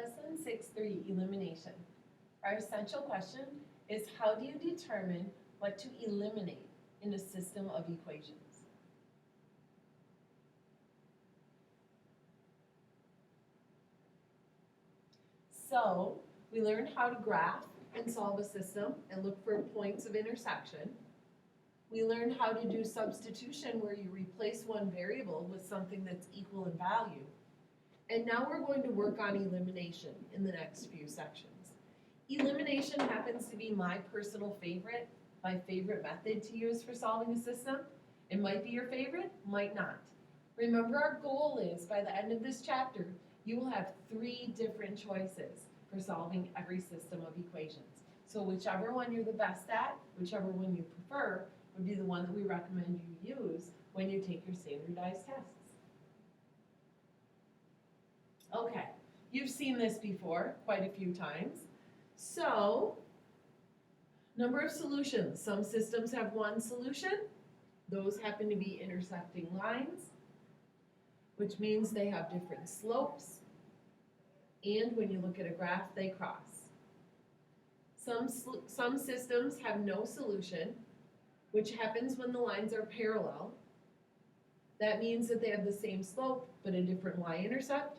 Lesson 6.3, Elimination. Our essential question is, how do you determine what to eliminate in a system of equations? So, we learned how to graph and solve a system and look for points of intersection. We learned how to do substitution, where you replace one variable with something that's equal in value. And now we're going to work on elimination in the next few sections. Elimination happens to be my personal favorite, my favorite method to use for solving a system. It might be your favorite, might not. Remember, our goal is, by the end of this chapter, you will have 3 different choices for solving every system of equations. So whichever one you're the best at, whichever one you prefer, would be the one that we recommend you use when you take your standardized tests. Okay, you've seen this before quite a few times. So, number of solutions. Some systems have one solution. Those happen to be intersecting lines, which means they have different slopes. And when you look at a graph, they cross. Some systems have no solution, which happens when the lines are parallel. That means that they have the same slope, but a different y-intercept.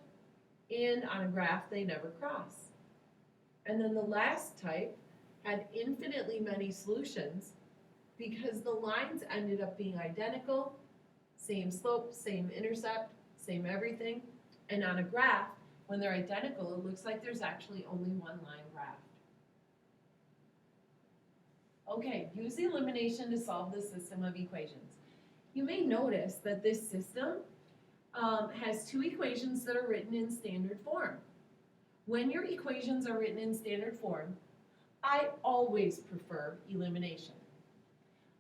And on a graph, they never cross. And then the last type had infinitely many solutions because the lines ended up being identical, same slope, same intercept, same everything. And on a graph, when they're identical, it looks like there's actually only one line graphed. Okay, use elimination to solve the system of equations. You may notice that this system has 2 equations that are written in standard form. When your equations are written in standard form, I always prefer elimination.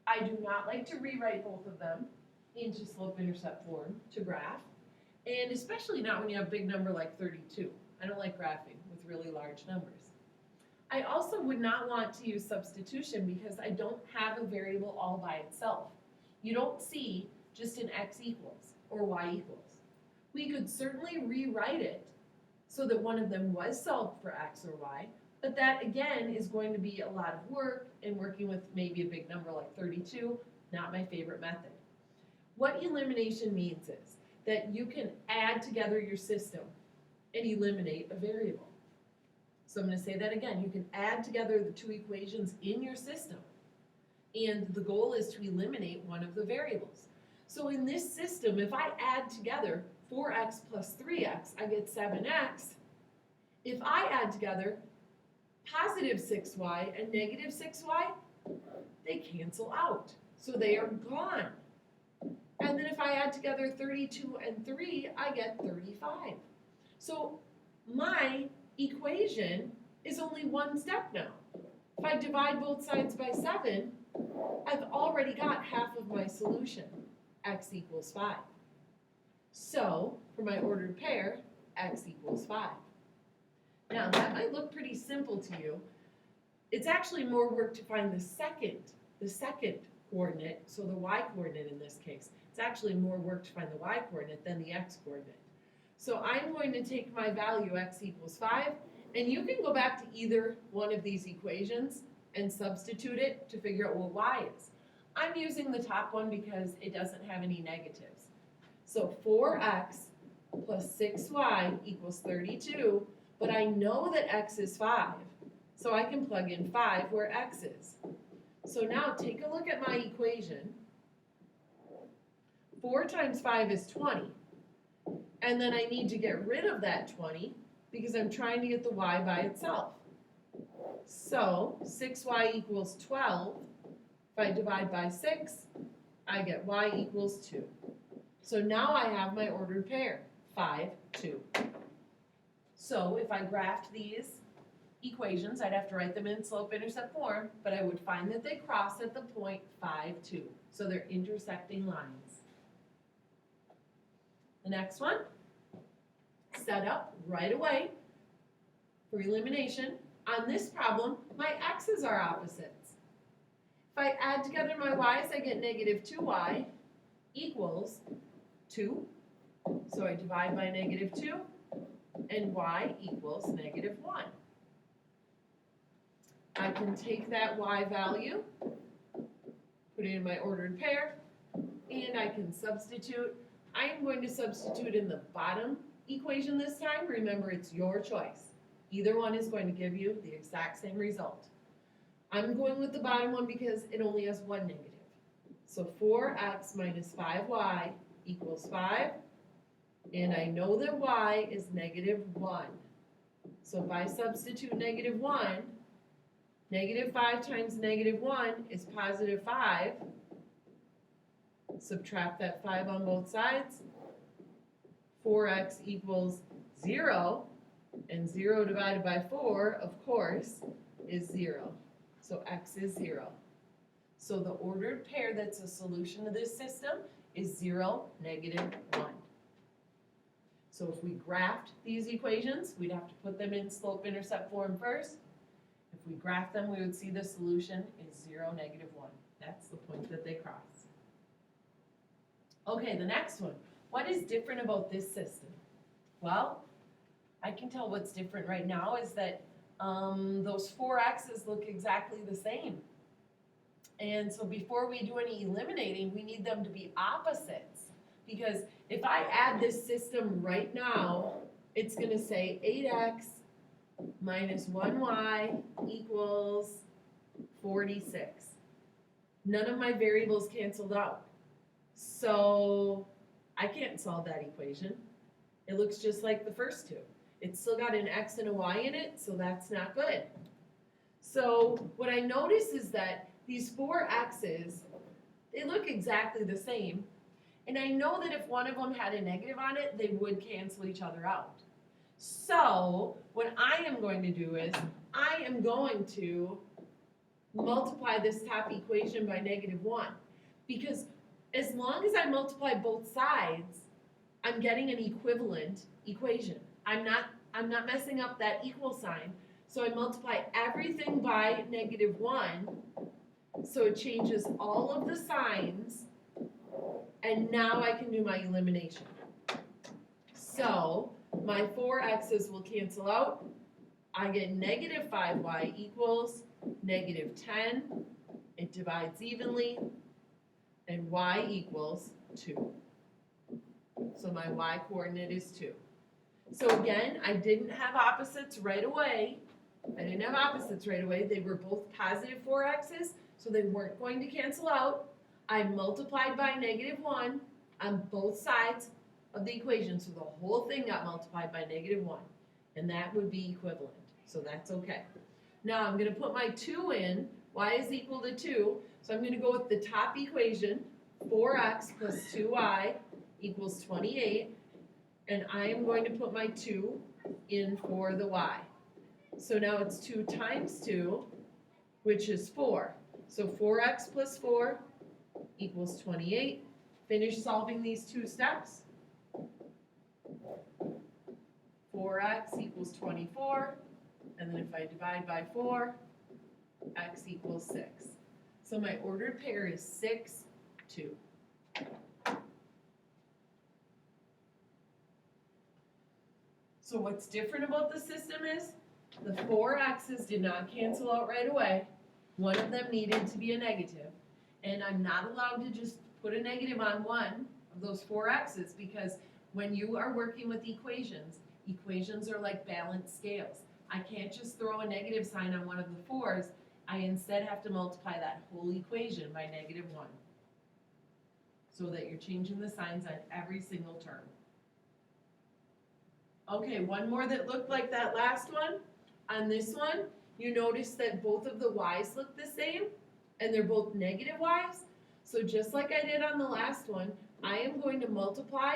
I do not like to rewrite both of them into slope-intercept form to graph, and especially not when you have a big number like 32. I don't like graphing with really large numbers. I also would not want to use substitution because I don't have a variable all by itself. You don't see just an x equals or y equals. We could certainly rewrite it so that one of them was solved for x or y, but that again is going to be a lot of work, and working with maybe a big number like 32, not my favorite method. What elimination means is that you can add together your system and eliminate a variable. So I'm going to say that again. You can add together the 2 equations in your system, and the goal is to eliminate one of the variables. So in this system, if I add together 4x plus 3x, I get 7x. If I add together positive 6y and negative 6y, they cancel out. So they are gone. And then if I add together 32 and 3, I get 35. So my equation is only one step now. If I divide both sides by 7, I've already got half of my solution, x equals 5. So, for my ordered pair, x equals 5. Now, that might look pretty simple to you. It's actually more work to find the second coordinate, so the y-coordinate in this case. It's actually more work to find the y-coordinate than the x-coordinate. So I'm going to take my value x equals 5, and you can go back to either one of these equations and substitute it to figure out what y is. I'm using the top one because it doesn't have any negatives. So 4x plus 6y equals 32, but I know that x is 5, so I can plug in 5 where x is. So now take a look at my equation. 4 times 5 is 20, and then I need to get rid of that 20 because I'm trying to get the y by itself. So 6y equals 12. If I divide by 6, I get y equals 2. So now I have my ordered pair, 5, 2. So if I graphed these equations, I'd have to write them in slope-intercept form, but I would find that they cross at the point 5, 2. So they're intersecting lines. The next one, set up right away for elimination. On this problem, my x's are opposites. If I add together my y's, I get negative 2y equals 2. So I divide by negative 2, and y equals negative 1. I can take that y value, put it in my ordered pair, and I can substitute. I am going to substitute in the bottom equation this time. Remember, it's your choice. Either one is going to give you the exact same result. I'm going with the bottom one because it only has one negative. So 4x minus 5y equals 5, and I know that y is negative 1. So if I substitute negative 1, negative 5 times negative 1 is positive 5. Subtract that 5 on both sides. 4x equals 0, and 0 divided by 4, of course, is 0. So x is 0. So the ordered pair that's a solution to this system is 0, negative 1. So if we graphed these equations, we'd have to put them in slope-intercept form first. If we graph them, we would see the solution is 0, negative 1. That's the point that they cross. Okay, the next one. What is different about this system? Well, I can tell what's different right now is that those 4 x's look exactly the same. And so before we do any eliminating, we need them to be opposites. Because if I add this system right now, it's going to say 8x minus 1y equals 46. None of my variables canceled out. So I can't solve that equation. It looks just like the first two. It's still got an x and a y in it, so that's not good. So what I notice is that these 4 x's, they look exactly the same. And I know that if one of them had a negative on it, they would cancel each other out. So what I am going to do is I am going to multiply this top equation by negative 1. Because as long as I multiply both sides, I'm getting an equivalent equation. I'm not messing up that equal sign. So I multiply everything by negative 1. So it changes all of the signs. And now I can do my elimination. So my 4 x's will cancel out. I get negative 5y equals negative 10. It divides evenly. And y equals 2. So my y coordinate is 2. So again, I didn't have opposites right away. They were both positive 4 x's, so they weren't going to cancel out. I multiplied by negative 1 on both sides of the equation, so the whole thing got multiplied by negative 1, and that would be equivalent, so that's okay. Now I'm going to put my 2 in. Y is equal to 2, so I'm going to go with the top equation, 4x plus 2y equals 28, and I am going to put my 2 in for the y. So now it's 2 times 2, which is 4. So 4x plus 4 equals 28. Finish solving these 2 steps. 4x equals 24, and then if I divide by 4, x equals 6. So my ordered pair is 6, 2. So what's different about the system is the 4 x's did not cancel out right away. One of them needed to be a negative. And I'm not allowed to just put a negative on one of those 4 x's because when you are working with equations, equations are like balanced scales. I can't just throw a negative sign on one of the 4's. I instead have to multiply that whole equation by negative 1 so that you're changing the signs on every single term. Okay, one more that looked like that last one. On this one, you notice that both of the y's look the same, and they're both negative y's. So just like I did on the last one, I am going to multiply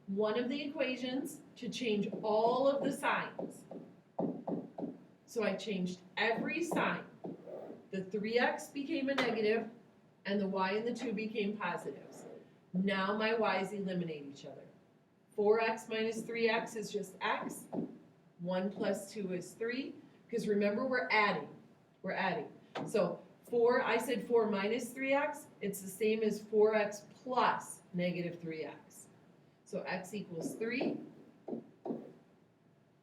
one of the equations to change all of the signs. So I changed every sign. The 3x became a negative, and the y and the 2 became positives. Now my y's eliminate each other. 4x minus 3x is just x. 1 plus 2 is 3. Because remember, we're adding. So I said 4 minus 3x. It's the same as 4x plus negative 3x. So x equals 3.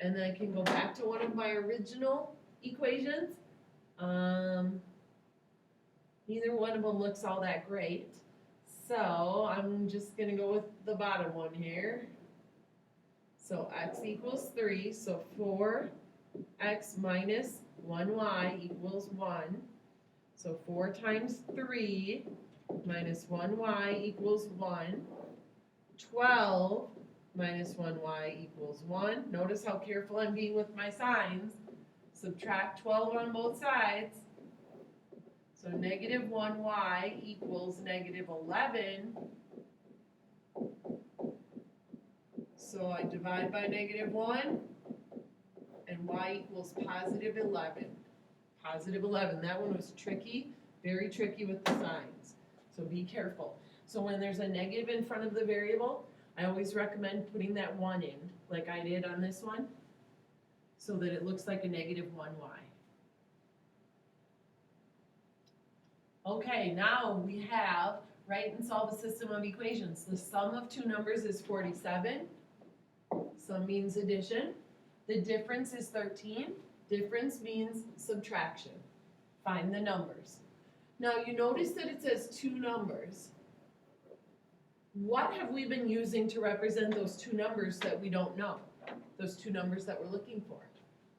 And then I can go back to one of my original equations. Neither one of them looks all that great. So I'm just going to go with the bottom one here. So x equals 3. So 4x minus 1y equals 1. So 4 times 3 minus 1y equals 1. 12 minus 1y equals 1. Notice how careful I'm being with my signs. Subtract 12 on both sides. So negative 1y equals negative 11. So I divide by negative 1, and y equals positive 11. Positive 11. That one was tricky, very tricky with the signs. So be careful. So when there's a negative in front of the variable, I always recommend putting that 1 in, like I did on this one, so that it looks like a negative 1y. Okay, now we have write and solve a system of equations. The sum of two numbers is 47. Sum means addition. The difference is 13. Difference means subtraction. Find the numbers. Now you notice that it says two numbers. What have we been using to represent those two numbers that we don't know? Those two numbers that we're looking for?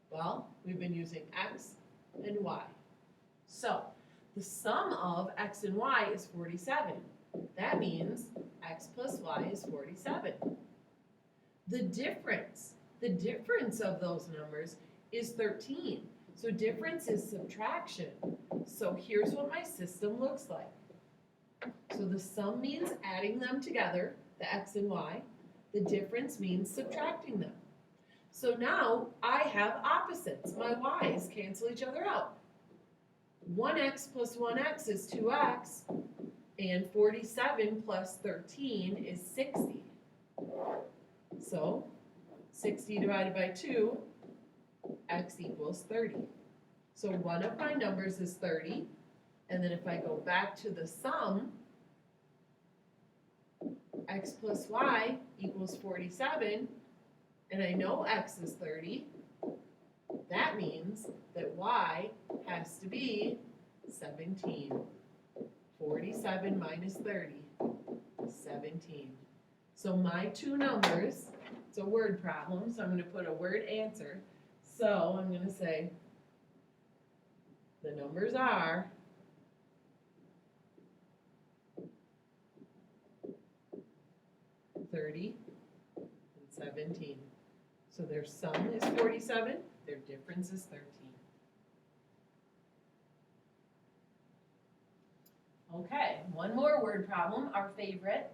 Well, we've been using x and y. So, the sum of x and y is 47. That means x plus y is 47. The difference of those numbers is 13. So difference is subtraction. So here's what my system looks like. So the sum means adding them together, the x and y. The difference means subtracting them. So now I have opposites. My y's cancel each other out. 1x plus 1x is 2x, and 47 plus 13 is 60. So 60 divided by 2, x equals 30. So one of my numbers is 30, and then if I go back to the sum, x plus y equals 47, and I know x is 30, that means that y has to be 17. 47 minus 30, 17. So my two numbers, it's a word problem, so I'm going to put a word answer. So I'm going to say the numbers are 30 and 17. So their sum is 47, their difference is 13. Okay, one more word problem, our favorite.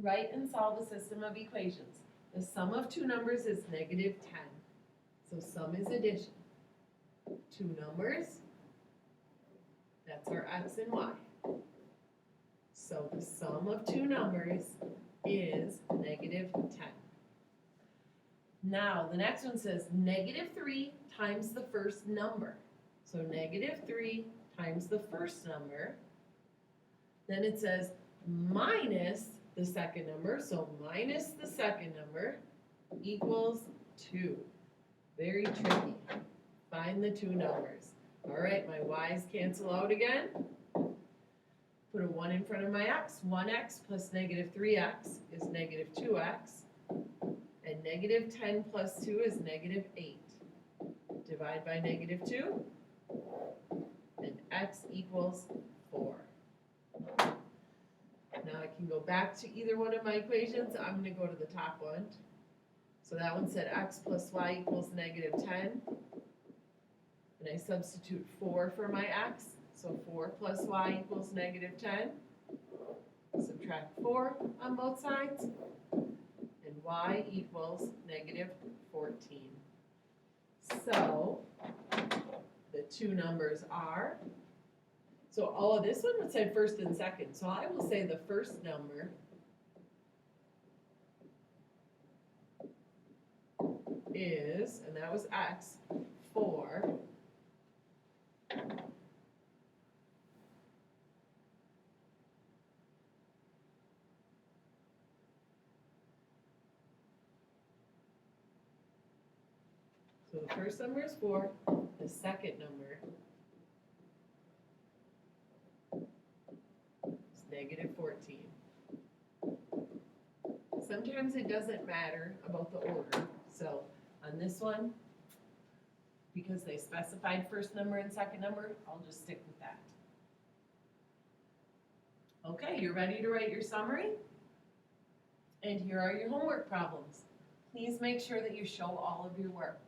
Write and solve a system of equations. The sum of two numbers is negative 10. So sum is addition. Two numbers, that's our x and y. So the sum of two numbers is negative 10. Now, the next one says negative 3 times the first number. So negative 3 times the first number. Then it says minus the second number. So minus the second number equals 2. Very tricky. Find the two numbers. All right, my y's cancel out again. Put a 1 in front of my x. 1x plus negative 3x is negative 2x. And negative 10 plus 2 is negative 8. Divide by negative 2, and x equals 4. Now I can go back to either one of my equations. I'm going to go to the top one. So that one said x plus y equals negative 10. And I substitute 4 for my x. So 4 plus y equals negative 10. Subtract 4 on both sides. And y equals negative 14. So the two numbers are, so this one would say first and second. So I will say the first number is, and that was x, 4. So the first number is 4, the second number is -14. Sometimes it doesn't matter about the order, so on this one, because they specified first number and second number, I'll just stick with that. Okay, you're ready to write your summary? And here are your homework problems. Please make sure that you show all of your work.